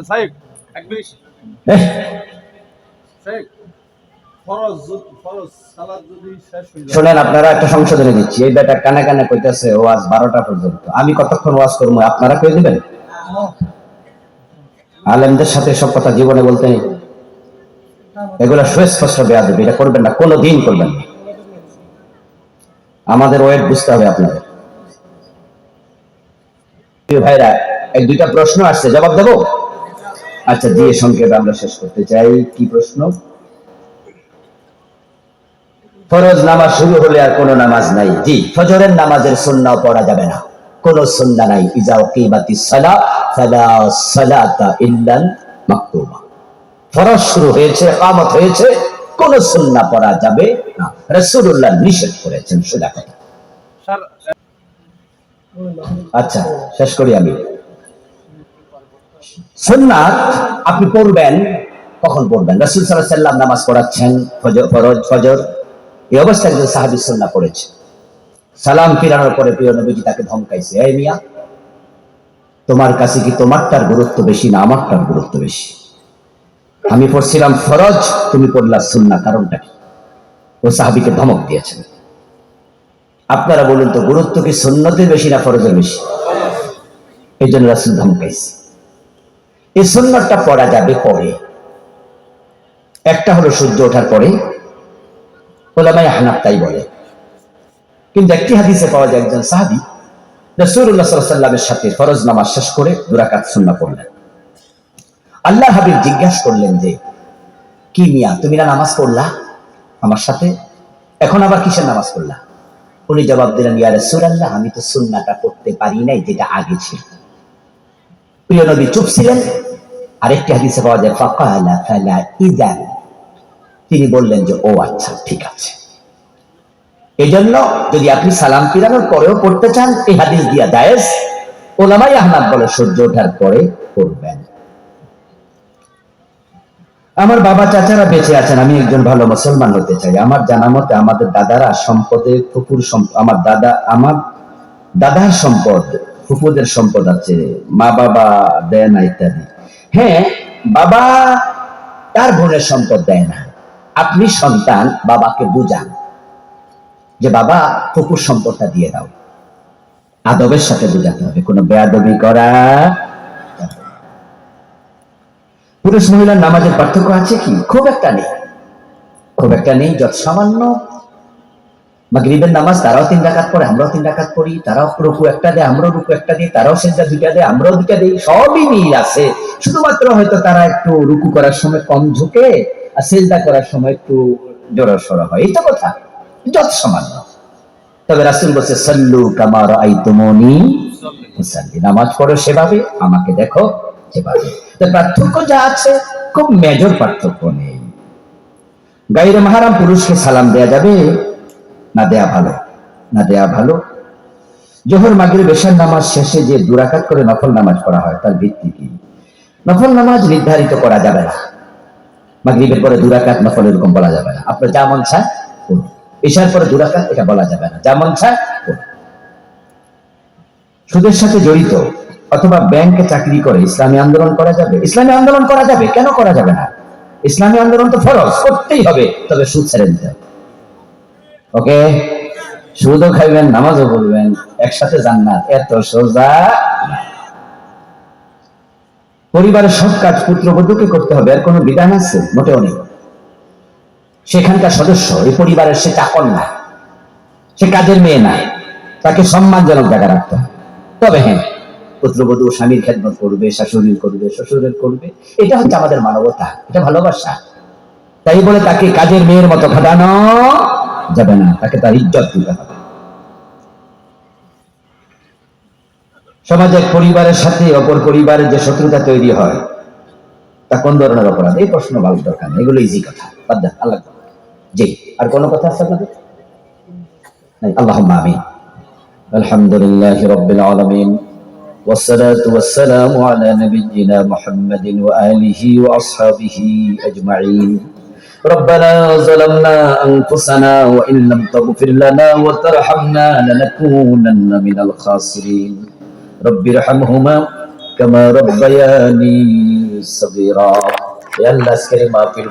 সাহেব এক মিনিট সাহেব ফরজ সালাত যদি শেষ হয়ে যায় শুনেন, আপনারা একটা সংশোধনী দিচ্ছি। এই বেটা কানে কানে কইতাছে ওয়াজ 12টা পর্যন্ত। আমি কতক্ষণ ওয়াজ করবো আপনারা কই দিবেন? আলেমদের সাথে সব কথা জীবনে বলতে নেই, এগুলো সুস্পষ্ট বেয়াদবি, এটা করবেন না, কোনোদিন করবেন না। আমাদের ওয়েট বুঝতে হবে আপনাদের। ভাইরা, এক দুইটা প্রশ্ন আসছে, জবাব দেবো? আচ্ছা, দিয়ে সংক্ষেপে আমরা শেষ করতে চাই। কি প্রশ্ন? ফরজ নামাজ শুরু হলে আর কোনো নামাজ নাই। জি, ফজরের নামাজের সুন্নাহ পড়া যাবে না, কোনো সুন্নাহ নাই। ইজা উকিমাতিস সালাহ ফালা সালাতা ইল্লাল মাকতুবা। ফরজ শুরু হয়েছে, ইকামত হয়েছে, কোন সুন্নাহ পড়া যাবে না। রাসূলুল্লাহ নিষেধ করেছেন, সোজা কথা। স্যার আচ্ছা, শেষ করি আমি। সুন্নাত আপনি পড়বেন, কখন পড়বেন? রাসূল সাল্লাল্লাহু আলাইহি ওয়াসাল্লাম নামাজ পড়াচ্ছেন, ফজর। এই অবস্থায় একজন সাহাবী সুন্নাহ পড়েছে। সালাম ফিরানোর পরে প্রিয় নবীজি তাকে ধমকাইছে, এই মিয়া, তোমার কাছে কি তোমারটার গুরুত্ব বেশি না আমারটার গুরুত্ব বেশি? আমি পড়ছিলাম ফরজ, তুমি পড়লা সুন্নাহ, কারণটা কি? ও সাহাবীকে ধমক দিয়েছেন। আপনারা বলুন তো, গুরুত্ব কি সুন্নতের বেশি না ফরজের বেশি? এই জন্য রাসূল ধমকাইছে। এই সুন্নাহটা পড়া যাবে পরে। একটা হলো সূর্য ওঠার পরে, উলামায়ে হানাফ তাই বলে। কিন্তু একটি হাদিসে পাওয়া যায় একজন সাহাবী রাসূলুল্লাহ সাল্লাল্লাহু আলাইহি ওয়াসাল্লামের সাথে ফরজ নামাজ শেষ করে 2 রাকাত সুন্নাহ পড়লেন। আল্লাহ হাবিব জিজ্ঞাসা করলেন যে, কি মিয়া, তুমি না নামাজ পড়লা আমার সাথে, এখন আবার কিসের নামাজ পড়লা? উনি জবাব দিলেন, ইয়া রাসূলুল্লাহ, আমি তো সুন্নাহটা পড়তে পারি নাই যেটা আগে ছিল। প্রিয় নবী চুপ ছিলেন। আরেকটি হাদিসে পাওয়া যায় ফাকালা ফালা ইযান, তিনি বললেন যে, ও আচ্ছা, ঠিক আছে। এজন্য যদি আপনি সালাম ফিরানোর পরেও পড়তে চান, এই হাদিস দিয়া জায়েজ। উলামায়ে আহনাফ বলে সূর্য ওঠার পরে পড়বেন। আমার বাবা চাচারা বেঁচে আছেন, আমি একজন ভালো মুসলমান হতে চাই। আমার জানা মতে আমাদের দাদারা সম্পদে ফুফুর আমার দাদার সম্পদ, ফুফুদের সম্পদ আছে, মা বাবা দেয় না ইত্যাদি। হ্যাঁ, বাবা তার বোনের সম্পদ দেয় না। আপনি সন্তান, বাবাকে বুঝান যে বাবা ফুফুর সম্পদটা দিয়ে দাও। আদবের সাথে বুঝাতে হবে, কোনো বেয়াদবি করা। পুরুষ মহিলার নামাজের পার্থক্য আছে কি? খুব একটা নেই, খুব একটা নেই। যত সামান্য মাগরিবের নামাজ তারাও 3 রাকাত পড়ে, আমরাও 3 রাকাত পড়ি। তারাও রুকু একটা দেয়, আমরাও রুকু একটা দিই। তারাও সিজদা 2টা দেয়, আমরাও 2টা দিই। সবই মিল আছে, শুধুমাত্র হয়তো তারা একটু রুকু করার সময় কম ঝুঁকে আর সিজদা করার সময় একটু জোরাসোরা হয়, এই তো কথা, যত সামান্য। তবে রাসূল বলেছে, সাল্লু কামা রাআইতুমুনি উসাল্লি, নামাজ পড়ো সেভাবে আমাকে দেখো যেভাবে। তো পার্থক্য যা আছে, খুব মেজর পার্থক্য নেই। গায়রে মাহরাম পুরুষকে সালাম দেয়া যাবে না দেয়া ভালো? না দেয়া ভালো। জোহর মাগরিব এশার নামাজ শেষে যে 2 রাকাত করে নফল নামাজ পড়া হয়, তার ভিত্তি কি? নফল নামাজ নির্ধারিত করা যাবে না। মাগরিবের পরে 2 রাকাত নফল এরকম বলা যাবে না। আপনার যা মন চায় পড়ুন। এশার পরে 2 রাকাত এটা বলা যাবে না, যা মন চায় পড়ুন। সুদের সাথে জড়িত অথবা ব্যাংকে চাকরি করে ইসলামী আন্দোলন করা যাবে? ইসলামী আন্দোলন করা যাবে, কেন করা যাবে না? ইসলামী আন্দোলন তো ফরজ, করতেই হবে, তবে সুদ ছেড়ে দিতে হবে। ওকে, সুদও খাইবেন, নামাজও পড়বেন, একসাথে জান্নাত, এত সোজা। পরিবারের সব কাজ পুত্রবধূকে করতে হবে, আর কোনো বিধান আছে? মোটেও নেই। সেখানকার সদস্য, এই পরিবারের সে চাকর না, সে কাজের মেয়ে না, তাকে সম্মানজনক জায়গা রাখতে হবে। তবে হ্যাঁ, পুত্রবধূ স্বামীর খেদমত করবে, শাশুড়ির করবে, শ্বশুরের করবে, এটা হচ্ছে আমাদের মানবতা, এটা ভালোবাসা। তাই বলে তাকে কাজের মেয়ের মতো খাটানো যাবে না, তাকে তার ইজ্জত দিতে হবে। সমাজে পরিবারের সাথে অপর পরিবারের যে শত্রুতা তৈরি হয়, তা কোন ধরনের অপরাধ? এই প্রশ্ন ভালো দরকার নেই, এগুলো ইজি কথা। আল্লাহ জি, আর কোনো কথা আছে আপনাদের? নাই? আল্লাহুম্মা আমিন। আলহামদুলিল্লাহি রাব্বিল আলামিন, والصلاة والسلام على نبينا محمد وآله وأصحابه أجمعين. ربنا ظلمنا أنفسنا وإن لم تغفر لنا وترحمنا لنكونن من الخاسرين. رب ارحمهما كما ربياني صغيرا يا الله আজকের মাহফিল